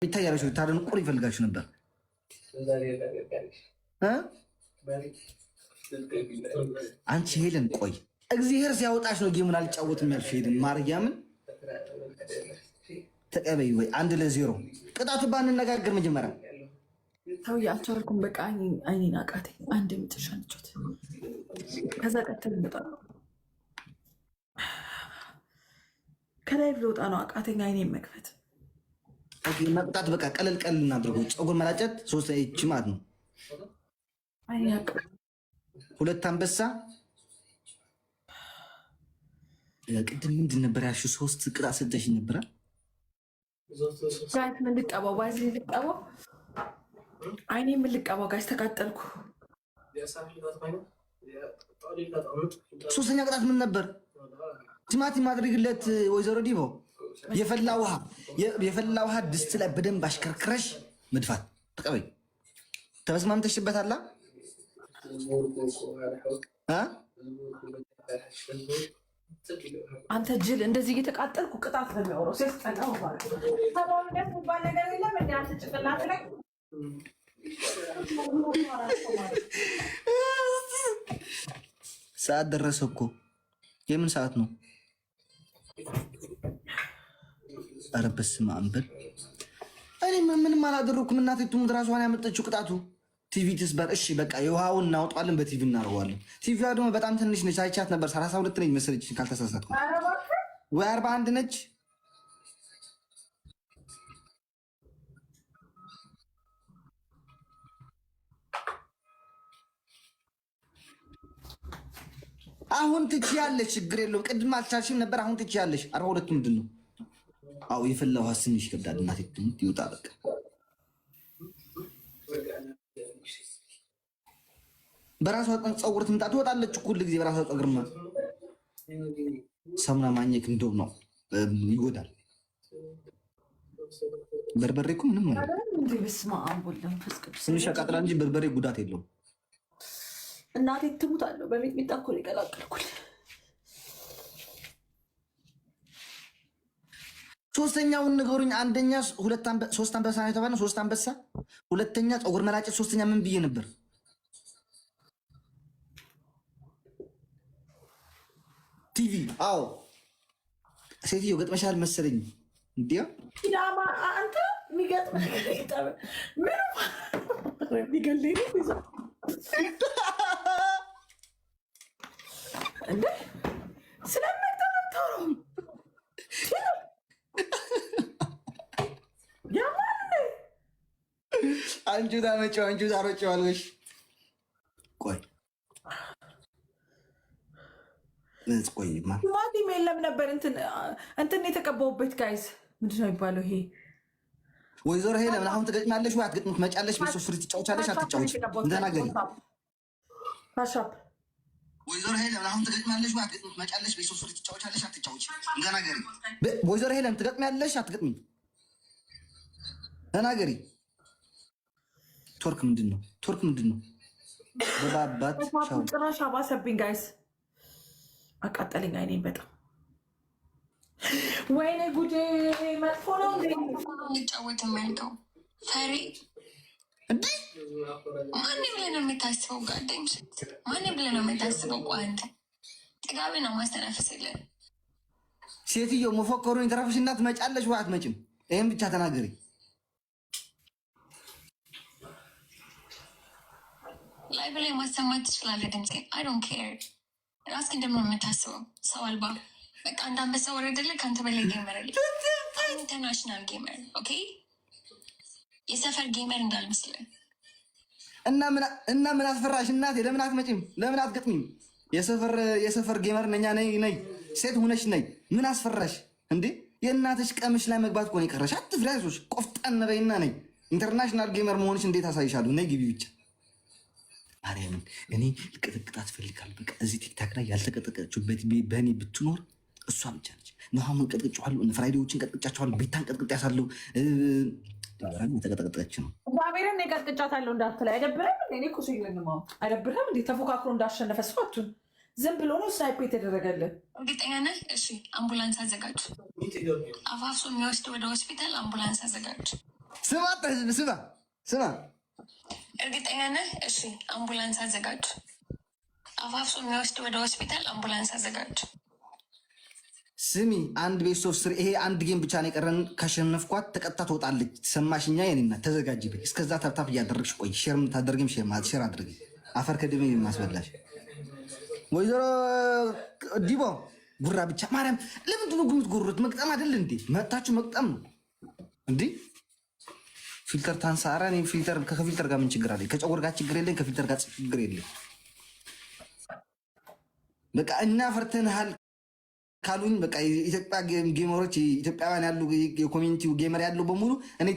ይታያለሽ ታደንቁር ይፈልጋችሁ ነበር አንቺ ሄለን ቆይ እግዚአብሔር ሲያወጣሽ ነው ጌሙን አልጫወትም ያልሽ ሄለን ማርያምን ተቀበይ ወይ 1-0 ቅጣቱ ባንነጋገር መጀመሪያ ታው ያቻልኩም በቃ አይኔን አቃተኝ አንድ የምትሻ ነችት ከዛ ቀጥል በጣም ከላይ ብሎጣ ነው አቃተኝ አይኔን መክፈት መቅጣት በቃ ቀለል እናድርገው። ፀጉር መላጨት 3 እቺ ማለት ነው። አይያቅ 2 አንበሳ ቅድም ምንድን ነበር ያልሽው? 3 ቅጣት ሰጠሽኝ ነበር። ጋይስ ምን ልቀባው? ባዚ ልቀባው? አይኔ ምን ልቀባው? ጋይስ ተቃጠልኩ። ሶስተኛ ቅጣት ምን ነበር? ቲማቲም ማድረግለት ወይዘሮ ዲቦ የፈላ ውሃ ድስት ላይ በደንብ አሽከርክረሽ መድፋት። ተቀበይ። ተስማምተሽበታል? አንተ ጅል እንደዚህ እየተቃጠልኩ ቅጣት ነው የሚያወራው። ሲያስጠላው ማለት ነው። ታዲያ ደስ ባለ ነገር የለም እንዴ? አንተ ጭቅላት ላይ ሰዓት ደረሰ እኮ። የምን ሰዓት ነው? ኧረ በስመ አብ በል። እኔ ምንም አላደረኩም። እናቴ ትሙት ራሷን ያመጣችው ቅጣቱ ቲቪ ትስበር። እሺ በቃ የውሃውን እናወጣለን፣ በቲቪ እናደርገዋለን። ቲቪዋ ደግሞ በጣም ትንሽ ነች። አይቻት ነበር 32 ነች መሰለች ካልተሳሳትኩ፣ ወይ 41 ነች። አሁን ትችያለሽ፣ ችግር የለውም። ቅድም አልቻልሽም ነበር፣ አሁን ትችያለሽ። 42 ምንድን ነው? አዎ የፈላ ውሃ ትንሽ ይከብዳል። እናቴ ትሙት ይውጣ በቃ። በራሷ ፀጉር ትምጣ ትወጣለች እኮ ሁሉ ጊዜ በራሷ ፀጉርማ። ሰሙና ማኘክ እንደው ነው ይጎዳል። በርበሬ እኮ ምንም ማለት እንዴ በስመ አብ ወወልድ ወመንፈስ ቅዱስ ትንሽ ያቃጥላል እንጂ በርበሬ ጉዳት የለውም። እናቴ ትሙት አለው በሚጥሚጣ እኮ ይቀላቀልኩል። ሶስተኛውን ንገሩኝ። አንደኛ 3 አንበሳ ነው የተባለው፣ 3 አንበሳ። ሁለተኛ ፀጉር መላጨት፣ ሶስተኛ ምን ብዬ ነበር? ቲቪ። አዎ ሴትዮ ገጥመሻል መሰለኝ። እንዲያ ዳማ አንተ የሚገጥም ነገር ይጣበ ምን ቢገልኝ ነው እንዴ? ስለምታውተው አንጁ ታመጪው አንጁ ታሮጪዋለሽ። ቆይ ቆይማ ቲማቲም የለም ነበር እንትን የተቀባውበት ጋይዝ ምንድን ነው የሚባለው? ይሄ ወይዘሮ ሄለን አሁን ትገጥሚያለሽ ወይ አትገጥም? ትመጫለሽ? በሶስት ፍሪ ትጫወቻለሽ አትጫወች? እንደናገሪ ካሻፕ ወይዘሮ ሄለን አሁን ትገጥሚያለሽ ወይ አትገጥም? ትመጫለሽ? በሶስት ፍሪ ትጫወቻለሽ አትጫወች? እንደናገሪ ወይዘሮ ሄለን ትገጥሚያለሽ አትገጥም? ተናገሪ። ቶርክ ምንድን ነው? ቶርክ ምንድን ነው? በባባት ጭራሽ አባሰብኝ ጋይስ፣ አቃጠለኝ አይኔን በጣም። ወይኔ ጉዴ መጥፎ ነው ጫወት የማይተው ፈሪ እንዴ! ማን ብለህ ነው የምታስበው? ጋደም ማን ብለህ ነው የምታስበው? አንተ ጥጋቢ ነው ማስተናፈስ የለን። ሴትዮ መፎከሩን የተረፈሽና ትመጫለሽ ወይ አትመጭም? ይሄን ብቻ ተናገሪ። ላይ ብላይ ማሰማት ትችላለህ ድምፄን። አይ ዶንት ኬር። ራስህን ደግሞ የምታስበው ሰው አልባ በቃ አንድ አንበሳ ወረደልህ። ከአንተ በላይ ጌመር ኢንተርናሽናል ጌመር ኦኬ፣ የሰፈር ጌመር እንዳልመስልህ። እና ምን አስፈራሽ እናቴ? ለምን አትመጪም? ለምን አትገጥሚም? የሰፈር ጌመር ነኛ ነይ ሴት ሆነሽ ነይ። ምን አስፈራሽ እንዴ? የእናትሽ ቀምሽ ላይ መግባት እኮ ነው የቀረሽ። አትፍሪ፣ አይዞሽ፣ ቆፍጠን በይና ነይ። ኢንተርናሽናል ጌመር መሆንሽ እንዴት አሳይሻለሁ። ነይ ግቢ ብቻ። ማርያምን እኔ ልቀጠቅጣት እፈልጋለሁ። በቃ እዚህ ቲክታክ ላይ ያልተቀጠቀጠችው በእኔ ብትኖር እሷ ብቻ ነች። ነሐሙን ቀጥቅጫዋለሁ፣ እነ ፍራይዴዎችን ቀጥቅጫቸዋለሁ፣ ቤታን ቀጥቅጫታለሁ። የተቀጠቀጠች ነው እግዚአብሔርን ቀጥቅጫታለሁ እንዳትል አይደብርም? እኔ እኮ ሲለኝማ አይደብርም እንዴ? ተፎካክሮ እንዳሸነፈ ሰዋቱን ዝም ብሎ ነው ስናይፕ የተደረገልን። እርግጠኛ ነህ? እሺ አምቡላንስ አዘጋጅ። አፋፍሶ የሚወስድ ወደ ሆስፒታል አምቡላንስ አዘጋጅ። ስማ እርግጠኛ ነህ? እሺ አምቡላንስ አዘጋጁ። አፋፍሶ የሚወስድ ወደ ሆስፒታል አምቡላንስ አዘጋጁ። ስሚ አንድ ቤት ሶስት ስር ይሄ አንድ ጌም ብቻ ነው የቀረን። ካሸነፍኳት ተቀጣ ትወጣለች። ሰማሽኛ? የኔና ተዘጋጅ በይ። እስከዛ ታፕታፕ እያደረግሽ ቆይ። ሼር የምታደርግም ሼር አድርጊ። አፈር ከደሜ የማስበላሽ ወይዘሮ ዲቦ ጉራ ብቻ ማርያም፣ ለምንድነው ጉምት ጉሩት? መቅጠም አይደል እንዴ? መጣችሁ መቅጠም ነው እንዴ? ፊልተር ታንሳራ ነው ፊልተር። ከፊልተር ጋር ምን ችግር አለ? ከጨጉር ጋር ችግር የለም፣ ከፊልተር ጋር ችግር የለም። በቃ እና ፈርተንሃል ካሉኝ በቃ የኢትዮጵያ ጌመሮች ኢትዮጵያውያን ያሉ የኮሚኒቲው ጌመር ያለው በሙሉ እኔ